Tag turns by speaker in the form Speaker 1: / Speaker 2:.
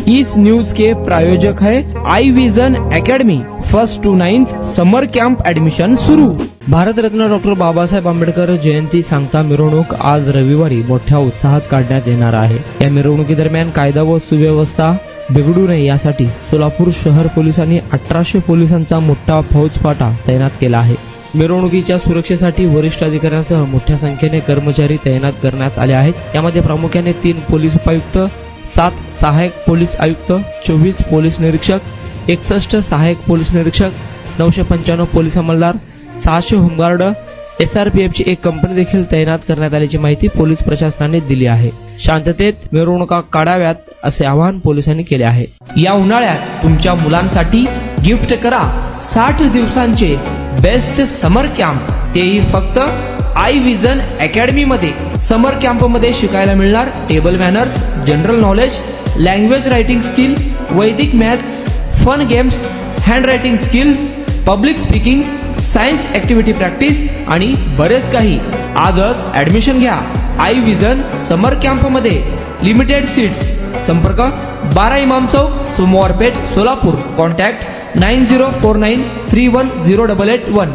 Speaker 1: इस news के प्रायोजक है I Vision Academy. 1st to 9th summer camp admission सुरू। भारतरत्न डॉक्टर बाबासाहेब आंबेडकर जयंती सांगता मिरवणूक आज रविवारी मोठ्या उत्साहात काढण्यात येणार आहे। या मिरवणुकीदरम्यान कायदा व सुव्यवस्था बिघडू नये यासाठी सोलापूर शहर पोलिसांनी 1800 पोलिसांचा मोठा फौजफाटा तैनात केला आहे। मिरवणुकीच्या सुरक्षेसाठी वरिष्ठ अधिकाऱ्यांसह मोठ्या संख्येने कर्मचारी तैनात करण्यात आले आहेत। यामध्ये प्रामुख्याने 3 पोलीस उपायुक्त, 7 सहाय्यक पोलीस आयुक्त, 24 पोलीस निरीक्षक, 61 सहाय्यक पोलीस निरीक्षक, 995 पोलीस अंमलदार, 600 होमगार्ड, SRPFची एक कंपनी देखील तैनात करण्यात आल्याची माहिती पोलीस प्रशासनाने दिली आहे। शांततेत मिरवणुका काढाव्यात असे आवाहन पोलिसांनी केले आहे। या उन्हाळ्यात तुमच्या मुलांसाठी गिफ्ट करा 60 दिवसांचे बेस्ट समर कॅम्प, तेही फक्त आई विजन अकॅडमी मध्ये। समर कॅम्प मध्ये शिकायला मिळणार table manners, general knowledge, language writing skill, वैदिक maths, fun games, handwriting skills, public speaking, science activity practice आणि बरेच काही। आजच ऍडमिशन घ्या आई विजन समर कॅम्प मध्ये। Limited seats. संपर्क 12 इमाम चौक, सोमवारपेठ, सोलापूर। कॉन्टॅक्ट 9049310881।